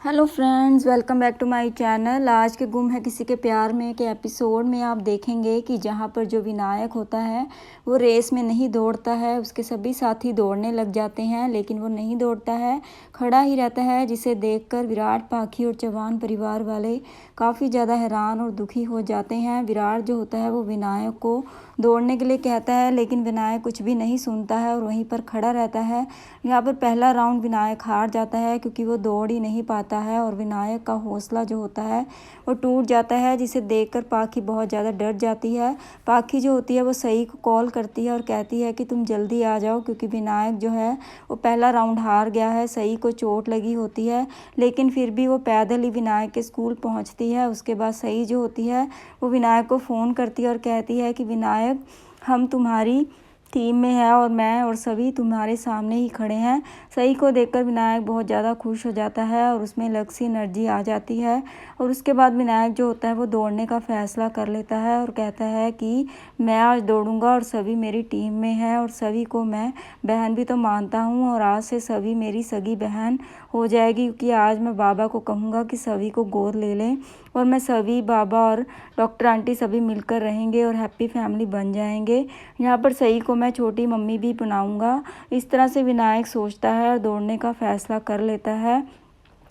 Hello friends, welcome back to my channel. आज के गुम है किसी के प्यार में के एपिसोड में आप देखेंगे कि जहां पर जो विनायक होता है वो रेस में नहीं दौड़ता है। उसके सभी साथी दौड़ने लग जाते हैं लेकिन वो नहीं दौड़ता है, खड़ा ही रहता है, जिसे देखकर विराट, पाखी और चौहान परिवार वाले काफ़ी ज़्यादा हैरान और दुखी हो जाते हैं। विराट जो होता है वो विनायक को दौड़ने के लिए कहता है लेकिन विनायक कुछ भी नहीं सुनता है और वहीं पर खड़ा रहता है। यहाँ पर पहला राउंड विनायक हार जाता है क्योंकि वो दौड़ ही नहीं पाता है और विनायक का हौसला जो होता है वो टूट जाता है, जिसे देखकर पाखी बहुत ज़्यादा डर जाती है। पाखी जो होती है वो सई को कॉल करती है और कहती है कि तुम जल्दी आ जाओ क्योंकि विनायक जो है वो पहला राउंड हार गया है। सई को चोट लगी होती है लेकिन फिर भी वो पैदल ही विनायक के स्कूल पहुंचती है। उसके बाद सई जो होती है वो विनायक को फ़ोन करती है और कहती है कि विनायक, हम तुम्हारी टीम में है और मैं और सभी तुम्हारे सामने ही खड़े हैं। सही को देखकर विनायक बहुत ज़्यादा खुश हो जाता है और उसमें अलग सी एनर्जी आ जाती है। और उसके बाद विनायक जो होता है वो दौड़ने का फ़ैसला कर लेता है और कहता है कि मैं आज दौड़ूंगा और सभी मेरी टीम में है और सभी को मैं बहन भी तो मानता हूँ और आज से सभी मेरी सगी बहन हो जाएगी, क्योंकि आज मैं बाबा को कहूँगा कि सभी को गोद ले लें और मैं सभी, बाबा और डॉक्टर आंटी सभी मिलकर रहेंगे और हैप्पी फैमिली बन जाएंगे। यहाँ पर सही को मैं छोटी मम्मी भी बनाऊंगा। इस तरह से विनायक सोचता है और दौड़ने का फैसला कर लेता है।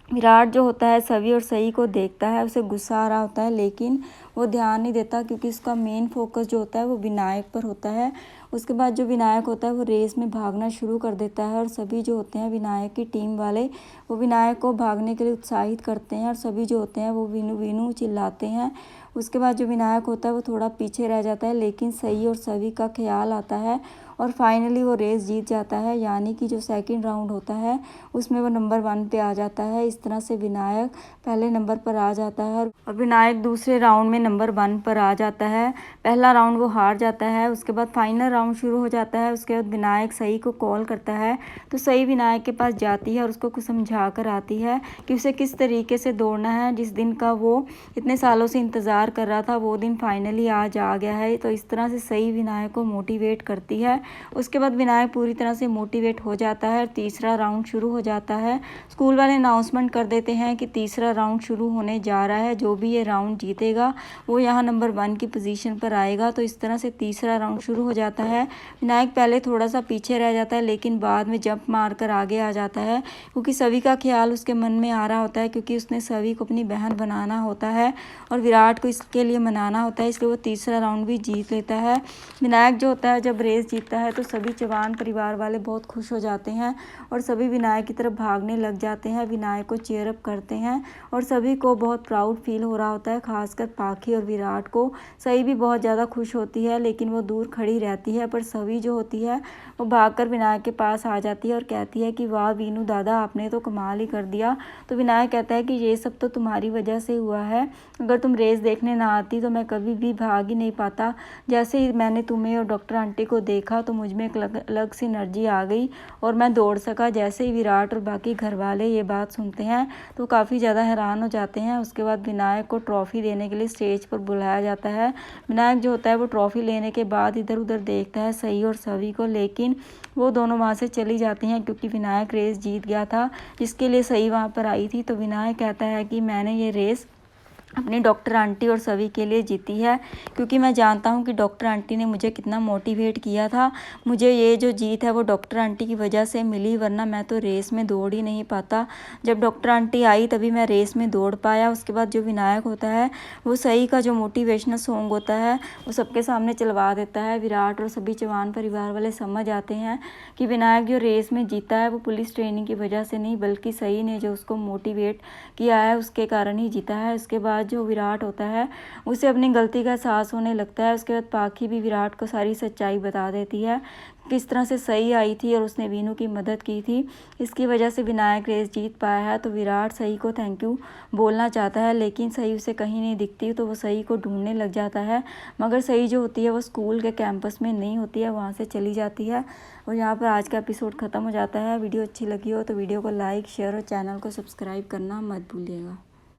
विराट जो होता है सभी और सही को देखता है, उसे गुस्सा आ रहा होता है लेकिन वो ध्यान नहीं देता क्योंकि उसका मेन फोकस जो होता है वो विनायक पर होता है। उसके बाद जो विनायक होता है वो रेस में भागना शुरू कर देता है और सभी जो होते हैं विनायक की टीम वाले वो विनायक को भागने के लिए उत्साहित करते हैं और सभी जो होते हैं वो वीनू वीनू चिल्लाते हैं। उसके बाद जो विनायक होता है वो थोड़ा पीछे रह जाता है लेकिन सही और सभी का ख्याल आता है और फाइनली वो रेस जीत जाता है, यानी कि जो सेकंड राउंड होता है उसमें वो नंबर 1 पे आ जाता है। इस तरह से विनायक पहले नंबर पर आ जाता है और विनायक दूसरे राउंड में नंबर 1 पर आ जाता है। पहला राउंड वो हार जाता है। उसके बाद फाइनल राउंड शुरू हो जाता है। उसके बाद विनायक सही को कॉल करता है तो सही विनायक के पास जाती है और उसको कुछ समझा कर आती है कि उसे किस तरीके से दौड़ना है। जिस दिन का वो इतने सालों से इंतज़ार कर रहा था वो दिन फाइनली आज आ गया है। तो इस तरह से सही विनायक को मोटिवेट करती है। उसके बाद विनायक पूरी तरह से मोटिवेट हो जाता है और तीसरा राउंड शुरू हो जाता है। स्कूल वाले अनाउंसमेंट कर देते हैं कि तीसरा राउंड शुरू होने जा रहा है, जो भी ये राउंड जीतेगा वो यहाँ नंबर 1 की पोजीशन पर आएगा। तो इस तरह से तीसरा राउंड शुरू हो जाता है। विनायक पहले थोड़ा सा पीछे रह जाता है लेकिन बाद में जंप मार कर आगे आ जाता है क्योंकि सभी का ख्याल उसके मन में आ रहा होता है, क्योंकि उसने सभी को अपनी बहन बनाना होता है और विराट को इसके लिए मनाना होता है, इसलिए वो तीसरा राउंड भी जीत लेता है। विनायक जो होता है जब रेस जीतता है तो सभी चौहान परिवार वाले बहुत खुश हो जाते हैं और सभी विनायक की तरफ भागने लग जाते हैं, विनायक को चीयर अप करते हैं और सभी को बहुत प्राउड फील हो रहा होता है, खासकर पाखी और विराट को। सही भी बहुत ज़्यादा खुश होती है लेकिन वो दूर खड़ी रहती है, पर सभी जो होती है वो भागकर विनायक के पास आ जाती है और कहती है कि वाह वीनू दादा, आपने तो कमाल ही कर दिया। तो विनायक कहता है कि ये सब तो तुम्हारी वजह से हुआ है, अगर तुम रेस देखने ना आती तो मैं कभी भी भाग ही नहीं पाता। जैसे ही मैंने तुम्हें और डॉक्टर आंटी को देखा तो मुझ में एक अलग सी एनर्जी आ गई और मैं दौड़ सका। जैसे ही विराट और बाकी घर वाले ये बात सुनते हैं तो काफ़ी ज़्यादा हैरान हो जाते हैं। उसके बाद विनायक को ट्रॉफ़ी देने के लिए स्टेज पर बुलाया जाता है। विनायक जो होता है वो ट्रॉफ़ी लेने के बाद इधर उधर देखता है सही और सभी को, लेकिन वो दोनों वहाँ से चली जाती हैं क्योंकि विनायक रेस जीत गया था जिसके लिए सही वहाँ पर आई थी। तो विनायक कहता है कि मैंने ये रेस अपनी डॉक्टर आंटी और सभी के लिए जीती है, क्योंकि मैं जानता हूँ कि डॉक्टर आंटी ने मुझे कितना मोटिवेट किया था। मुझे ये जो जीत है वो डॉक्टर आंटी की वजह से मिली, वरना मैं तो रेस में दौड़ ही नहीं पाता। जब डॉक्टर आंटी आई तभी मैं रेस में दौड़ पाया। उसके बाद जो विनायक होता है वो सही का जो मोटिवेशनल सॉन्ग होता है वो सबके सामने चलवा देता है। विराट और सभी चौहान परिवार वाले समझ आते हैं कि विनायक जो रेस में जीता है वो पुलिस ट्रेनिंग की वजह से नहीं, बल्कि सही ने जो उसको मोटिवेट किया है उसके कारण ही जीता है। उसके बाद जो विराट होता है उसे अपनी गलती का एहसास होने लगता है। उसके बाद पाखी भी विराट को सारी सच्चाई बता देती है, किस तरह से सही आई थी और उसने वीनू की मदद की थी, इसकी वजह से विनायक रेस जीत पाया है। तो विराट सही को थैंक यू बोलना चाहता है लेकिन सही उसे कहीं नहीं दिखती, तो वो सही को ढूंढने लग जाता है, मगर सही जो होती है वो स्कूल के कैंपस में नहीं होती है, वहाँ से चली जाती है। और यहाँ पर आज का एपिसोड ख़त्म हो जाता है। वीडियो अच्छी लगी हो तो वीडियो को लाइक, शेयर और चैनल को सब्सक्राइब करना मत भूलिएगा।